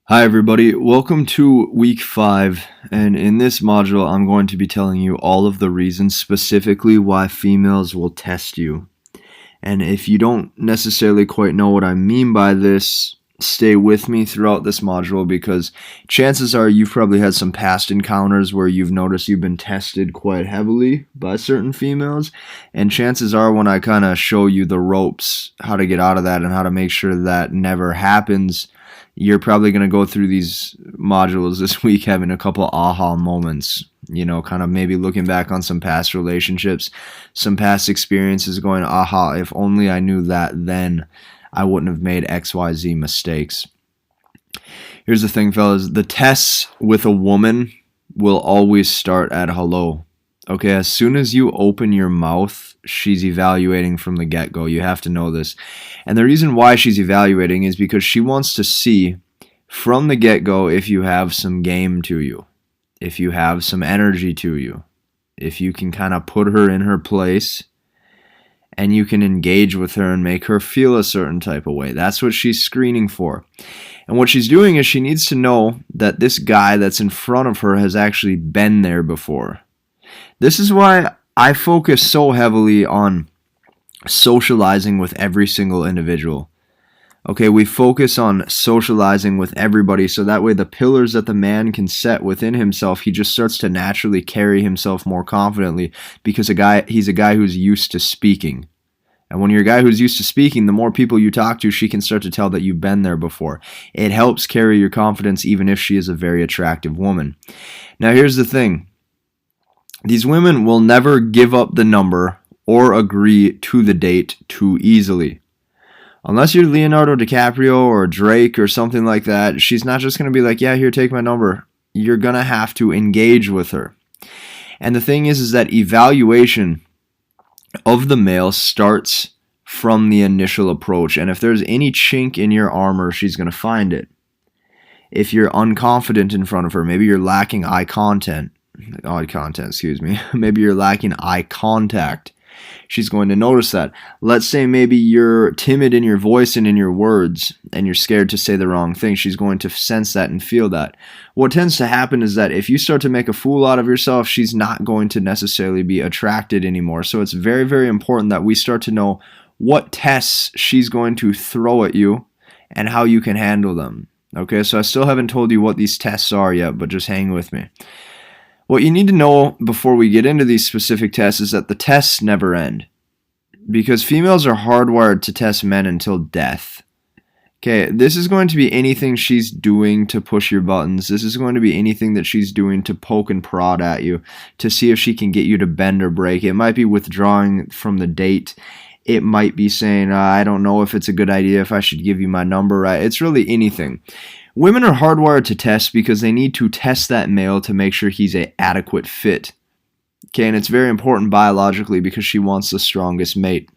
Hi everybody, welcome to week 5, and in this module I'm going to be telling you all of the reasons specifically why females will test you. And if you don't necessarily quite know what I mean by this, stay with me throughout this module because chances are you've probably had some past encounters where you've noticed you've been tested quite heavily by certain females, and chances are when I kind of show you the ropes, how to get out of that and how to make sure that never happens, you're probably going to go through these modules this week having a couple aha moments, kind of maybe looking back on some past relationships, some past experiences going, aha, if only I knew that then, I wouldn't have made XYZ mistakes. Here's the thing, fellas. The tests with a woman will always start at hello. Okay, as soon as you open your mouth, she's evaluating from the get-go. You have to know this. And the reason why she's evaluating is because she wants to see from the get-go if you have some game to you, if you have some energy to you, if you can kind of put her in her place and you can engage with her and make her feel a certain type of way. That's what she's screening for. And what she's doing is she needs to know that this guy that's in front of her has actually been there before. This is why I focus so heavily on socializing with every single individual. Okay, we focus on socializing with everybody so that way the pillars that the man can set within himself, he just starts to naturally carry himself more confidently because he's a guy who's used to speaking. And when you're a guy who's used to speaking, the more people you talk to, she can start to tell that you've been there before. It helps carry your confidence even if she is a very attractive woman. Now here's the thing. These women will never give up the number or agree to the date too easily. Unless you're Leonardo DiCaprio or Drake or something like that, she's not just going to be like, yeah, here, take my number. You're going to have to engage with her. And the thing is that evaluation of the male starts from the initial approach. And if there's any chink in your armor, she's going to find it. If you're unconfident in front of her, maybe you're lacking maybe you're lacking eye contact. She's going to notice that. Let's say maybe you're timid in your voice and in your words and you're scared to say the wrong thing. She's going to sense that and feel that. What tends to happen is that if you start to make a fool out of yourself, she's not going to necessarily be attracted anymore. So it's very, very important that we start to know what tests she's going to throw at you and how you can handle them. Okay, so I still haven't told you what these tests are yet, but just hang with me. What you need to know before we get into these specific tests is that the tests never end. Because females are hardwired to test men until death. Okay, this is going to be anything she's doing to push your buttons. This is going to be anything that she's doing to poke and prod at you, to see if she can get you to bend or break. It might be withdrawing from the date. It might be saying, I don't know if it's a good idea, if I should give you my number. Right? It's really anything. Women are hardwired to test because they need to test that male to make sure he's an adequate fit. Okay, and it's very important biologically because she wants the strongest mate.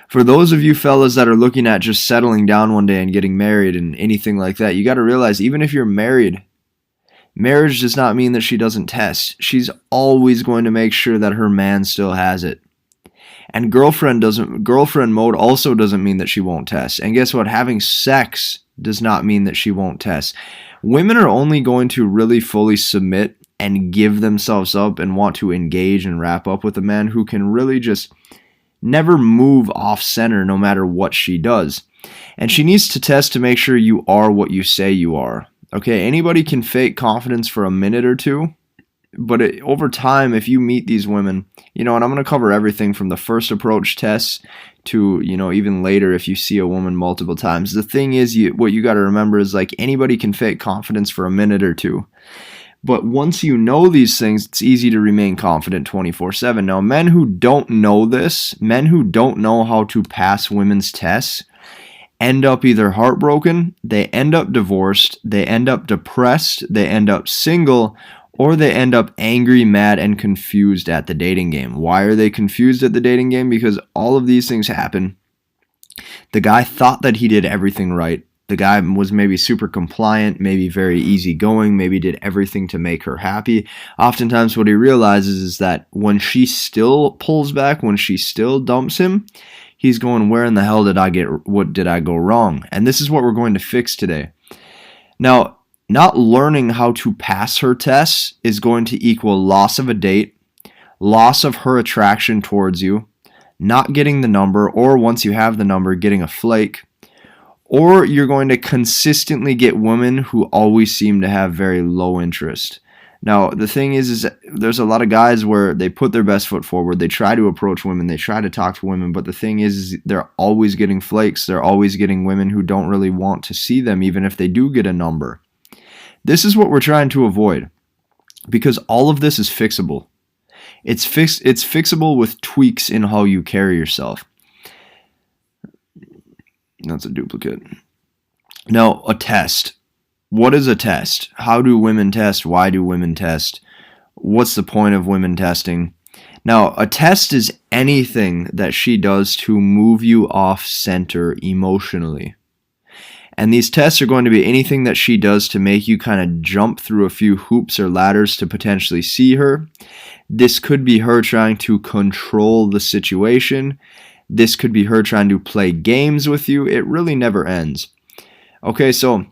For those of you fellas that are looking at just settling down one day and getting married and anything like that, you got to realize even if you're married, marriage does not mean that she doesn't test. She's always going to make sure that her man still has it. And girlfriend mode also doesn't mean that she won't test. And guess what? Having sex does not mean that she won't test. Women are only going to really fully submit and give themselves up and want to engage and wrap up with a man who can really just never move off center no matter what she does. And she needs to test to make sure you are what you say you are. Okay, anybody can fake confidence for a minute or two, but over time, if you meet these women, and I'm going to cover everything from the first approach tests to, even later if you see a woman multiple times. The thing is, what you got to remember is like anybody can fake confidence for a minute or two. But once you know these things, it's easy to remain confident 24/7. Now, men who don't know this, men who don't know how to pass women's tests, end up either heartbroken, they end up divorced, they end up depressed, they end up single, or they end up angry, mad, and confused at the dating game. Why are they confused at the dating game? Because all of these things happen. The guy thought that he did everything right. The guy was maybe super compliant, maybe very easygoing, maybe did everything to make her happy. Oftentimes what he realizes is that when she still pulls back, when she still dumps him, he's going, where in the hell did I go wrong? And this is what we're going to fix today. Now, not learning how to pass her tests is going to equal loss of a date, loss of her attraction towards you, not getting the number, or once you have the number, getting a flake, or you're going to consistently get women who always seem to have very low interest. Now, the thing is there's a lot of guys where they put their best foot forward, they try to approach women, they try to talk to women, but the thing is they're always getting flakes, they're always getting women who don't really want to see them, even if they do get a number. This is what we're trying to avoid, because all of this is fixable. It's fixable with tweaks in how you carry yourself. That's a duplicate. Now, a test. What is a test? How do women test? Why do women test? What's the point of women testing? Now, a test is anything that she does to move you off center emotionally. And these tests are going to be anything that she does to make you kind of jump through a few hoops or ladders to potentially see her. This could be her trying to control the situation. This could be her trying to play games with you. It really never ends. Okay, so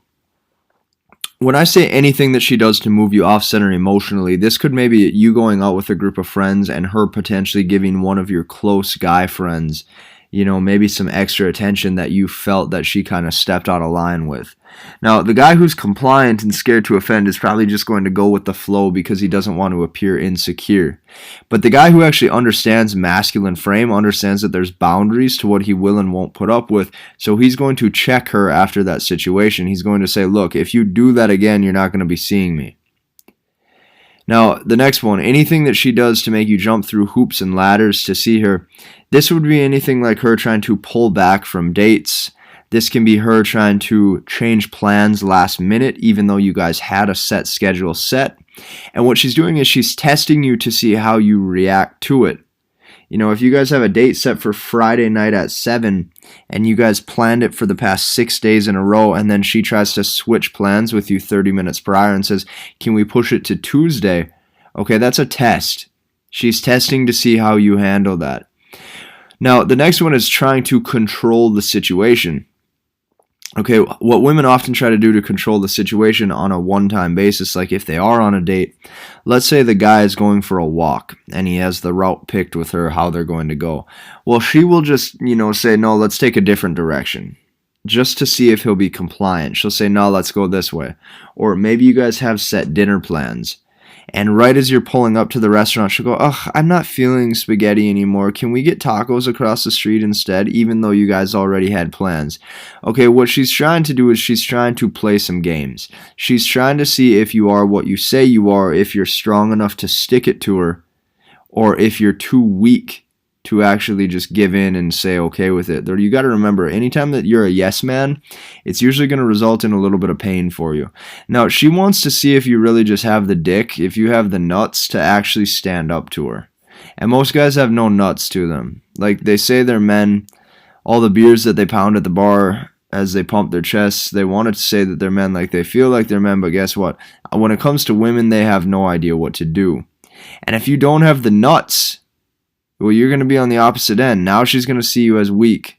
when I say anything that she does to move you off center emotionally, this could maybe you going out with a group of friends and her potentially giving one of your close guy friends, maybe some extra attention that you felt that she kind of stepped out of line with. Now, the guy who's compliant and scared to offend is probably just going to go with the flow because he doesn't want to appear insecure. But the guy who actually understands masculine frame understands that there's boundaries to what he will and won't put up with, so he's going to check her after that situation. He's going to say, look, if you do that again, you're not going to be seeing me. Now, the next one, anything that she does to make you jump through hoops and ladders to see her, this would be anything like her trying to pull back from dates. This can be her trying to change plans last minute, even though you guys had a set schedule set. And what she's doing is she's testing you to see how you react to it. If you guys have a date set for Friday night at 7 and you guys planned it for the past 6 days in a row, and then she tries to switch plans with you 30 minutes prior and says, can we push it to Tuesday? Okay, that's a test. She's testing to see how you handle that. Now, the next one is trying to control the situation. Okay, what women often try to do to control the situation on a one-time basis, like if they are on a date, let's say the guy is going for a walk and he has the route picked with her, how they're going to go. Well, she will just, say, no, let's take a different direction, just to see if he'll be compliant. She'll say, no, let's go this way. Or maybe you guys have set dinner plans. And right as you're pulling up to the restaurant, she'll go, ugh, I'm not feeling spaghetti anymore. Can we get tacos across the street instead, even though you guys already had plans? Okay, what she's trying to do is she's trying to play some games. She's trying to see if you are what you say you are, if you're strong enough to stick it to her, or if you're too weak to actually just give in and say okay with it. You got to remember, anytime that you're a yes man, it's usually going to result in a little bit of pain for you. Now, she wants to see if you really just have the dick, if you have the nuts to actually stand up to her. And most guys have no nuts to them. Like they say they're men, all the beers that they pound at the bar as they pump their chests, they wanted to say that they're men, like they feel like they're men, but guess what? When it comes to women, they have no idea what to do. And if you don't have the nuts, well, you're going to be on the opposite end. Now she's going to see you as weak.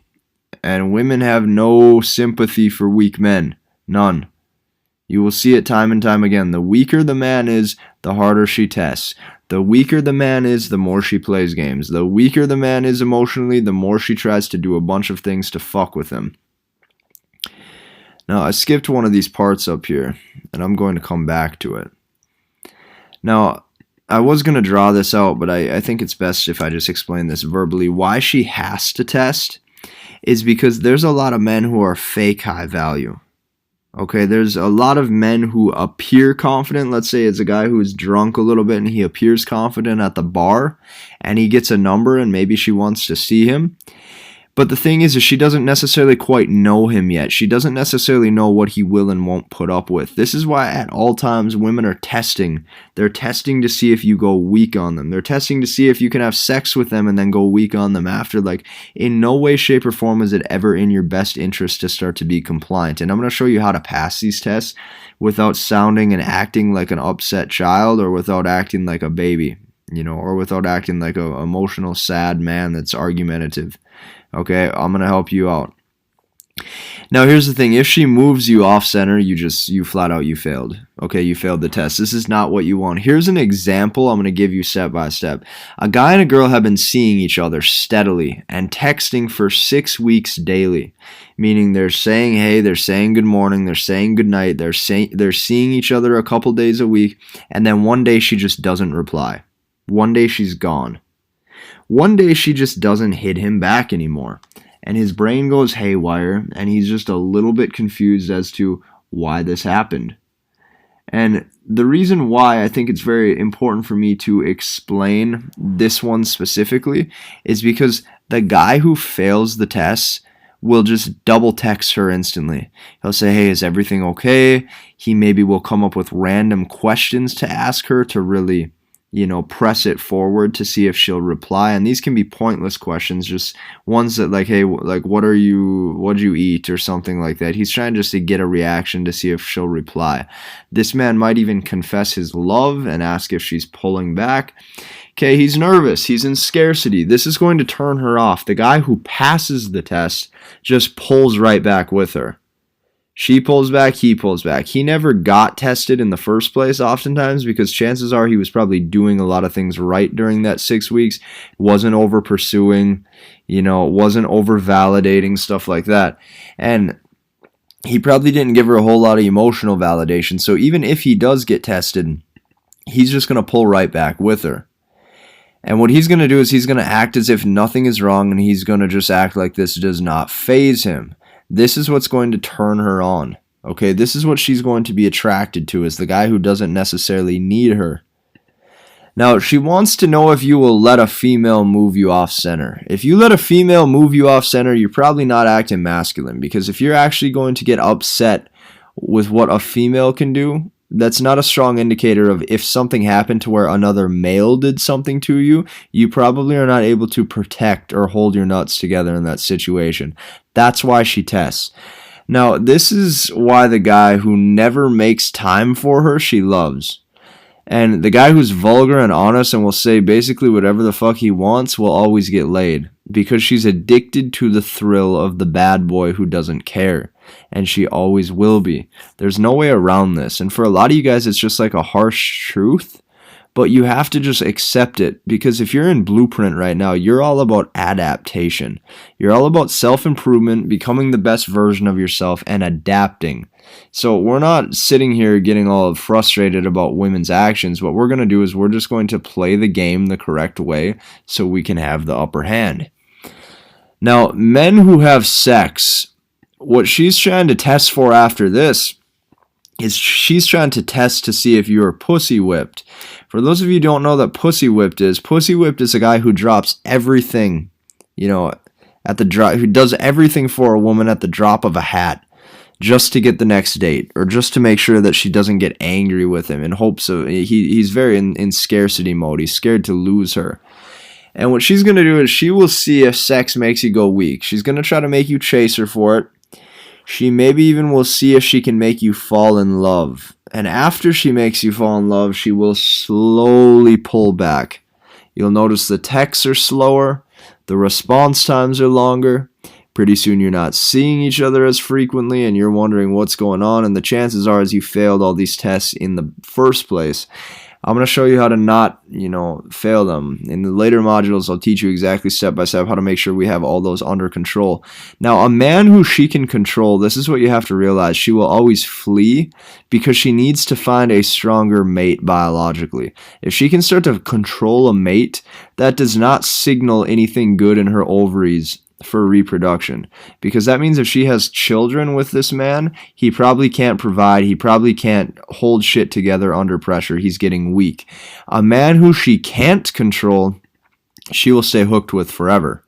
And women have no sympathy for weak men. None. You will see it time and time again. The weaker the man is, the harder she tests. The weaker the man is, the more she plays games. The weaker the man is emotionally, the more she tries to do a bunch of things to fuck with him. Now, I skipped one of these parts up here, and I'm going to come back to it. Now, I was going to draw this out, but I think it's best if I just explain this verbally. Why she has to test is because there's a lot of men who are fake high value. Okay, there's a lot of men who appear confident. Let's say it's a guy who's drunk a little bit and he appears confident at the bar and he gets a number and maybe she wants to see him. But the thing is she doesn't necessarily quite know him yet. She doesn't necessarily know what he will and won't put up with. This is why at all times women are testing. They're testing to see if you go weak on them. They're testing to see if you can have sex with them and then go weak on them after. Like, in no way, shape, or form is it ever in your best interest to start to be compliant. And I'm going to show you how to pass these tests without sounding and acting like an upset child or without acting like a baby, or without acting like an emotional, sad man that's argumentative. Okay, I'm going to help you out. Now here's the thing, if she moves you off center, you flat out, you failed. Okay, you failed the test. This is not what you want. Here's an example I'm going to give you step by step. A guy and a girl have been seeing each other steadily and texting for 6 weeks daily, meaning they're saying hey, they're saying good morning, they're saying good night, they're seeing each other a couple days a week, and then one day she just doesn't reply. One day she's gone. One day she just doesn't hit him back anymore. And his brain goes haywire, and he's just a little bit confused as to why this happened. And the reason why I think it's very important for me to explain this one specifically is because the guy who fails the test will just double text her instantly. He'll say, hey, is everything okay? He maybe will come up with random questions to ask her to really, press it forward to see if she'll reply. And these can be pointless questions, just ones that like, hey, like, what'd you eat or something like that. He's trying just to get a reaction to see if she'll reply. This man might even confess his love and ask if she's pulling back. Okay, he's nervous. He's in scarcity. This is going to turn her off. The guy who passes the test just pulls right back with her. She pulls back, he pulls back. He never got tested in the first place oftentimes because chances are he was probably doing a lot of things right during that 6 weeks, wasn't over pursuing, wasn't over validating, stuff like that. And he probably didn't give her a whole lot of emotional validation. So even if he does get tested, he's just going to pull right back with her. And what he's going to do is he's going to act as if nothing is wrong, and he's going to just act like this does not faze him. This is what's going to turn her on. Okay, this is what she's going to be attracted to, is the guy who doesn't necessarily need her. Now, she wants to know if you will let a female move you off center. If you let a female move you off center, you're probably not acting masculine, because if you're actually going to get upset with what a female can do, that's not a strong indicator of if something happened to where another male did something to you, you probably are not able to protect or hold your nuts together in that situation. That's why she tests. Now, this is why the guy who never makes time for her, she loves. And the guy who's vulgar and honest and will say basically whatever the fuck he wants will always get laid, because she's addicted to the thrill of the bad boy who doesn't care. And she always will be. There's no way around this. And for a lot of you guys, it's just like a harsh truth, but you have to just accept it, because if you're in Blueprint right now, you're all about adaptation. You're all about self-improvement, becoming the best version of yourself, and adapting. So we're not sitting here getting all frustrated about women's actions. What we're going to do is we're just going to play the game the correct way so we can have the upper hand. Now, men who have sex, what she's trying to test for after this is she's trying to test to see if you're pussy whipped. For those of you who don't know what pussy whipped is a guy who drops everything, at the drop, who does everything for a woman at the drop of a hat just to get the next date, or just to make sure that she doesn't get angry with him, in hopes of, he's very in scarcity mode. He's scared to lose her. And what she's going to do is she will see if sex makes you go weak. She's going to try to make you chase her for it. She maybe even will see if she can make you fall in love. And after she makes you fall in love, she will slowly pull back. You'll notice the texts are slower, the response times are longer. Pretty soon you're not seeing each other as frequently, and you're wondering what's going on, and the chances are, as you failed all these tests in the first place, I'm going to show you how to not, fail them. In the later modules, I'll teach you exactly step by step how to make sure we have all those under control. Now, a man who she can control, this is what you have to realize. She will always flee because she needs to find a stronger mate biologically. If she can start to control a mate, that does not signal anything good in her ovaries for reproduction, because that means if she has children with this man, he probably can't provide, he probably can't hold shit together under pressure, he's getting weak. A man who she can't control, she will stay hooked with forever.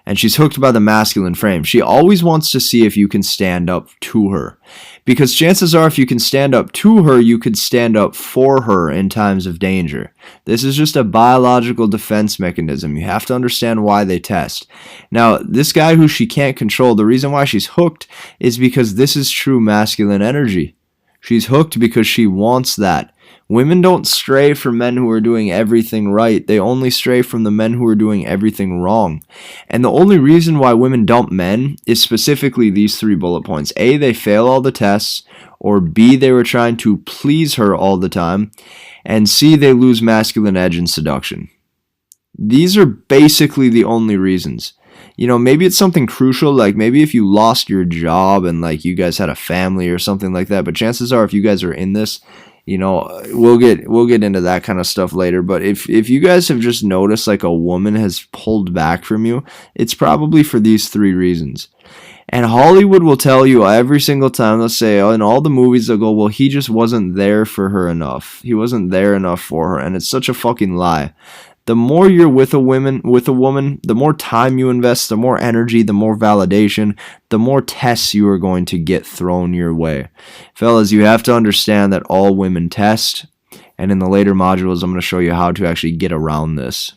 And she's hooked by the masculine frame. She always wants to see if you can stand up to her, because chances are if you can stand up to her, you could stand up for her in times of danger. This is just a biological defense mechanism. You have to understand why they test. Now, this guy who she can't control, the reason why she's hooked is because this is true masculine energy. She's hooked because she wants that. Women don't stray from men who are doing everything right. They only stray from the men who are doing everything wrong. And the only reason why women dump men is specifically these 3 bullet points. A, they fail all the tests, or B, they were trying to please her all the time, and C, they lose masculine edge in seduction. These are basically the only reasons. You know, maybe it's something crucial, like maybe if you lost your job and like you guys had a family or something like that, but chances are if you guys are in this, you know, we'll get into that kind of stuff later, but if you guys have just noticed like a woman has pulled back from you, it's probably for these 3 reasons. And Hollywood will tell you every single time, they'll say, in all the movies, they'll go, well, he just wasn't there for her enough. He wasn't there enough for her. And it's such a fucking lie. The more you're with a woman, the more time you invest, the more energy, the more validation, the more tests you are going to get thrown your way. Fellas, you have to understand that all women test. And in the later modules, I'm going to show you how to actually get around this.